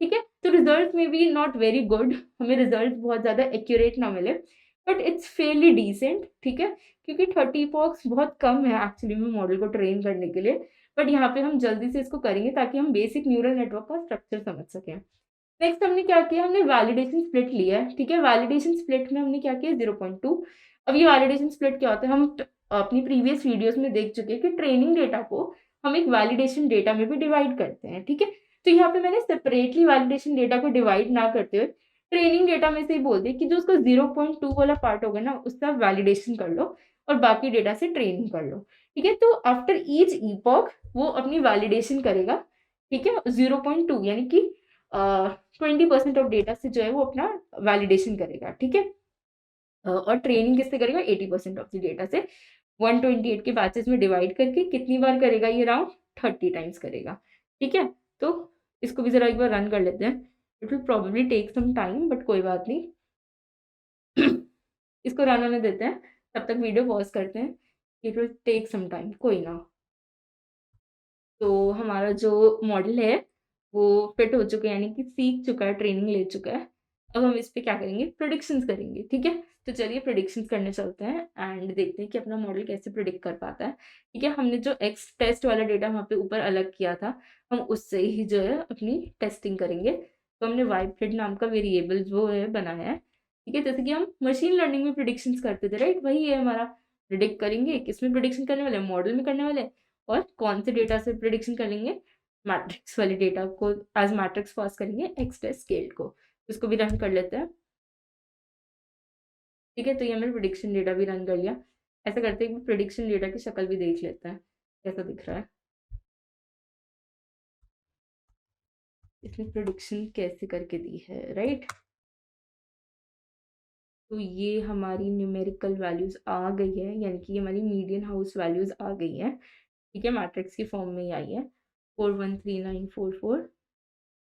ठीक है? तो रिजल्ट में बी नॉट वेरी गुड, हमें रिजल्ट बहुत ज़्यादा एक्यूरेट ना मिले, बट इट्स फेयरली डिसेंट, ठीक है? क्योंकि 30 ईपॉक्स बहुत कम है एक्चुअली में मॉडल को ट्रेन करने के लिए, बट यहाँ पे हम जल्दी से इसको करेंगे ताकि हम बेसिक न्यूरल नेटवर्क का स्ट्रक्चर समझ सकें। नेक्स्ट हमने क्या किया, हमने वैलिडेशन स्प्लिट लिया है, ठीक है? वैलिडेशन स्प्लिट में हमने क्या किया 0.2। अब ये वैलिडेशन स्प्लिट क्या होता है, हम अपनी प्रीवियस वीडियोस में देख चुके हैं कि ट्रेनिंग डेटा को हम एक वैलिडेशन डेटा में भी डिवाइड करते हैं, ठीक है? तो यहाँ पे मैंने सेपरेटली वैलिडेशन डेटा को डिवाइड ना करते हुए ट्रेनिंग डेटा में से ही बोल दिया कि जो उसका 0.2 वाला पार्ट होगा ना, उसका वैलिडेशन कर लो और बाकी डेटा से ट्रेनिंग कर लो, ठीक है? तो आफ्टर ईच ईपॉक वो अपनी वैलिडेशन करेगा, ठीक है? 0.2 यानी कि 20% ऑफ डेटा से जो है वो अपना वैलिडेशन करेगा, ठीक है? और ट्रेनिंग किससे करेगा 80% ऑफ द डेटा से 128 के बैचेस में डिवाइड करके कितनी बार करेगा ये राउंड 30 टाइम्स करेगा, ठीक है? तो इसको भी ज़रा एक बार रन कर लेते हैं। It will probably take some time but कोई बात नहीं। इसको रन होने देते हैं, तब तक वीडियो पॉज़ करते हैं। It will take some time, कोई ना। तो हमारा जो मॉडल है वो फिट हो चुका है, यानी कि सीख चुका है, ट्रेनिंग ले चुका है। अब हम इस पे क्या करेंगे, प्रेडिक्शंस करेंगे, ठीक है? तो चलिए प्रेडिक्शंस करने चलते हैं एंड देखते हैं कि अपना मॉडल कैसे प्रेडिक्ट कर पाता है, ठीक है? हमने जो एक्स टेस्ट वाला डेटा वहाँ पे ऊपर अलग किया था, हम उससे ही जो है अपनी टेस्टिंग करेंगे। तो हमने वाइफिड नाम का वेरिएबल जो है बनाया है, ठीक है? जैसे कि हम मशीन लर्निंग में प्रेडिक्शंस करते थे, राइट? वही है हमारा। प्रेडिक्ट करेंगे, किसमें प्रेडिक्शन करने वाले हैं? मॉडल में करने वाले हैं। और कौन से डेटा से प्रेडिक्शन करेंगे? मैट्रिक्स वाले डेटा को एज मैट्रिक्स पास करेंगे एक्स टेस्ट स्केल्ड को। इसको भी रन कर लेते हैं, ठीक है? तो ये हमने प्रेडिक्शन डेटा भी रन कर लिया। ऐसा करते हैं कि प्रेडिक्शन डेटा की शक्ल भी देख लेते हैं कैसा दिख रहा है, इसने प्रेडिक्शन कैसे करके दी है, राइट? तो ये हमारी न्यूमेरिकल वैल्यूज आ गई है, यानी कि हमारी मीडियन हाउस वैल्यूज आ गई है, ठीक है? मैट्रिक्स की फॉर्म में ही आई है 413944।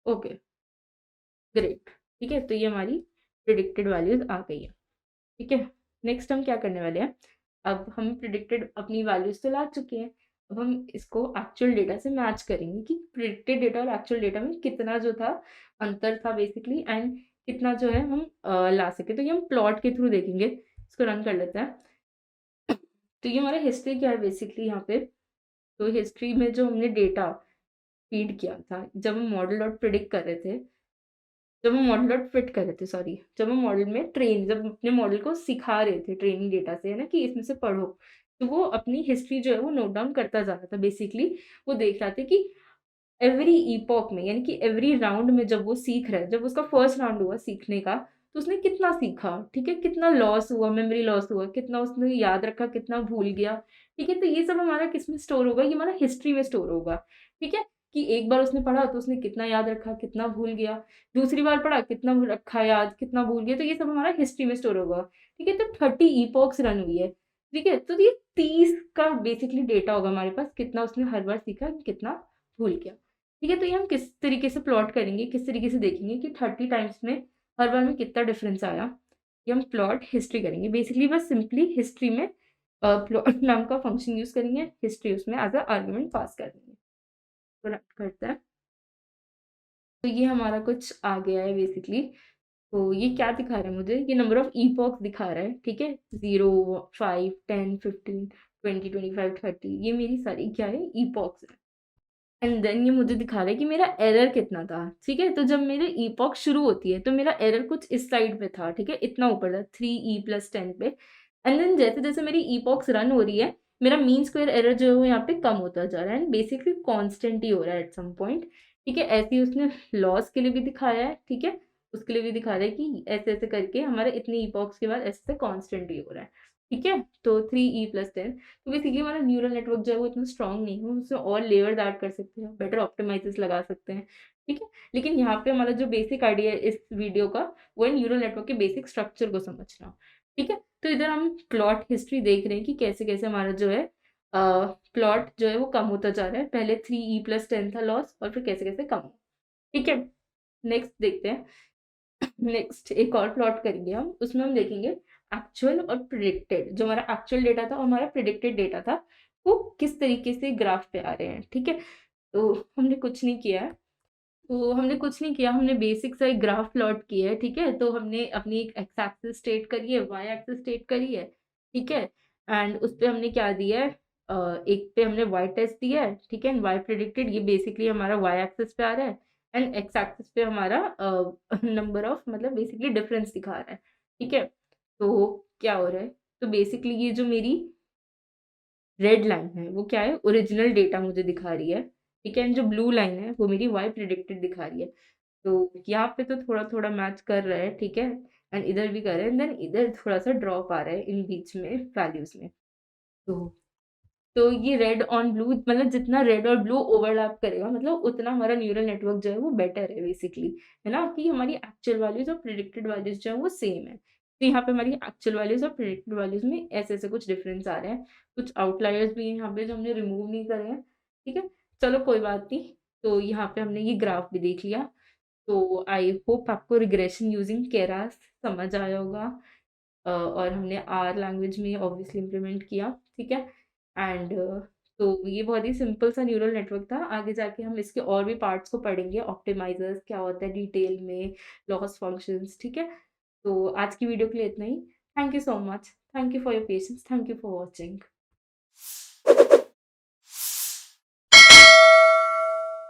ओके, ग्रेट, ठीक है? तो ये हमारी प्रिडिक्टेड वैल्यूज आ गई है, ठीक है? नेक्स्ट हम क्या करने वाले हैं, अब हम प्रिडिक्टेड अपनी वैल्यूज तो ला चुके हैं, अब हम इसको एक्चुअल डेटा से मैच करेंगे कि प्रिडिक्टेड डेटा और एक्चुअल डेटा में कितना जो था अंतर था बेसिकली, एंड कितना जो है हम ला सके। तो ये हम प्लॉट के थ्रू देखेंगे। इसको रन कर लेते हैं। तो ये हमारा हिस्ट्री क्या है बेसिकली यहाँ पे, तो हिस्ट्री में जो हमने डेटा फीड किया था जब हम मॉडल डॉट प्रिडिक्ट कर रहे थे, जब हम मॉडल डॉट फिट कर रहे थे, सॉरी, जब हम मॉडल में जब अपने मॉडल को सिखा रहे थे ट्रेनिंग डेटा से, है ना, कि इसमें से पढ़ो, तो वो अपनी हिस्ट्री जो है वो नोट डाउन करता जा रहा था बेसिकली। वो देख रहा था कि एवरी ईपॉक में, यानी कि एवरी राउंड में जब वो सीख रहा है, जब उसका फर्स्ट राउंड हुआ सीखने का, तो उसने कितना सीखा, ठीक है? कितना लॉस हुआ, मेमोरी लॉस हुआ, कितना उसने याद रखा, कितना भूल गया, ठीक है? तो ये सब हमारा किस में स्टोर होगा, ये हमारा हिस्ट्री में स्टोर होगा, ठीक है? कि एक बार उसने पढ़ा तो उसने कितना याद रखा, कितना भूल गया, दूसरी बार पढ़ा कितना रखा याद, कितना भूल गया, तो ये सब हमारा हिस्ट्री में स्टोर होगा, ठीक है? तो 30 ईपॉक्स रन हुई है, ठीक है? तो ये 30 का बेसिकली डेटा होगा हमारे पास, कितना उसने हर बार सीखा, कितना भूल गया, ठीक है? तो ये हम किस तरीके से प्लॉट करेंगे, किस तरीके से देखेंगे कि 30 टाइम्स में हर बार में कितना डिफरेंस आया, ये हम प्लॉट हिस्ट्री करेंगे बेसिकली। बस सिंपली हिस्ट्री में प्लॉट नाम का फंक्शन यूज करेंगे, हिस्ट्री उसमें एज अ आर्गुमेंट पास कर देंगे। तो रन करते हैं। तो ये हमारा कुछ आ गया है बेसिकली। तो ये क्या दिखा रहा है मुझे, ये नंबर ऑफ ईपॉक्स दिखा रहा है, ठीक है, 0, 5, 10, 15, 20, 25, 30, ये मेरी सारी क्या है, ईपॉक्स है। एंड देन ये मुझे दिखा रहा है कि मेरा एरर कितना था, ठीक है। तो जब मेरे ईपॉक शुरू होती है तो मेरा एरर कुछ इस साइड पे था, ठीक है, इतना ऊपर था 3E+10 पे। एंड देन जैसे जैसे मेरी ईपॉक्स रन हो रही है, मेरा मीन स्क्वायर एरर जो है वो यहाँ पे कम होता जा रहा है, एंड बेसिकली कांस्टेंट ही हो रहा है एट सम पॉइंट, ठीक है। ऐसे ही उसने लॉस के लिए भी दिखाया है, ठीक है, उसके लिए भी दिखा रहा है कि ऐसे ऐसे करके हमारे इतने ईपॉक्स के बाद ऐसे कांस्टेंट ही हो रहा है, ठीक है। तो 3E+10, तो बेसिकली हमारा न्यूरल नेटवर्क जो है वो इतना स्ट्रांग नहीं है, हम उसमें और लेयर्स ऐड कर सकते हैं, बेटर ऑप्टिमाइजर्स लगा सकते हैं, ठीक है। लेकिन यहाँ पे हमारा जो बेसिक आइडिया है इस वीडियो का, वो है न्यूरल नेटवर्क के बेसिक स्ट्रक्चर को समझना, ठीक है। तो इधर हम प्लॉट हिस्ट्री देख रहे हैं कि कैसे कैसे हमारा जो है प्लॉट जो है वो कम होता जा रहा है। पहले 3E+10 था लॉस, और फिर कैसे कैसे कम हो, ठीक है। नेक्स्ट देखते हैं। नेक्स्ट एक और प्लॉट करेंगे हम, उसमें हम देखेंगे एक्चुअल और प्रिडिक्टेड, जो हमारा एक्चुअल डेटा था और हमारा प्रिडिक्टेड डेटा था, वो किस तरीके से ग्राफ पे आ रहे हैं, ठीक है। तो हमने कुछ नहीं किया है, हमने बेसिक सा एक ग्राफ प्लॉट किया है, ठीक है। तो हमने अपनी एक एक्स एक्सिस स्टेट करी है, वाई एक्सिस स्टेट करी है, ठीक है। एंड उस पे हमने क्या दिया है, एक पे हमने वाई टेस्ट दिया है, ठीक है, एंड वाई प्रिडिक्टेड, ये बेसिकली हमारा वाई एक्सिस पे आ रहा है, एंड एक्स एक्सिस पे हमारा नंबर ऑफ, मतलब बेसिकली डिफरेंस दिखा रहा है, ठीक है। तो क्या हो रहा है, तो बेसिकली ये जो मेरी रेड लाइन है वो क्या है, ओरिजिनल डेटा मुझे दिखा रही है, ठीक है, एंड जो ब्लू लाइन है वो मेरी वाई प्रिडिक्टेड दिखा रही है। तो यहाँ पे तो थोड़ा-थोड़ा मैच कर रहा है, ठीक है, एंड इधर भी कर रहा है, एंड देन इधर थोड़ा-सा ड्रॉप आ रहा है इन बीच में वैल्यूज़ में। तो ये रेड ऑन ब्लू, मतलब जितना रेड और ब्लू ओवरलैप करेगा, मतलब उतना हमारा न्यूरल नेटवर्क जो है वो बेटर है बेसिकली, है ना, कि हमारी एक्चुअल वैल्यूज़ और प्रिडिक्टेड वैल्यूज़ जो है वो सेम है। तो यहाँ पे हमारी एक्चुअल वैल्यूज़ और प्रिडिक्टेड वैल्यूज़ में ऐसे-ऐसे कुछ डिफरेंस आ रहे हैं। कुछ आउटलायर्स भी हैं यहाँ पे जो हमने रिमूव नहीं करे हैं, ठीक है। चलो कोई बात नहीं। तो यहाँ पे हमने ये ग्राफ भी देख लिया। तो आई होप आपको रिग्रेशन यूजिंग केरास समझ आया होगा। और हमने आर लैंग्वेज में ऑब्वियसली इम्प्लीमेंट किया, ठीक है। एंड तो ये बहुत ही सिंपल सा न्यूरल नेटवर्क था। आगे जाके हम इसके और भी पार्ट्स को पढ़ेंगे, ऑप्टिमाइजर्स क्या होता है डिटेल में, लॉस फंक्शंस, ठीक है। तो आज की वीडियो के लिए इतना ही। Thank you so much, thank you for your patience, thank you for watching.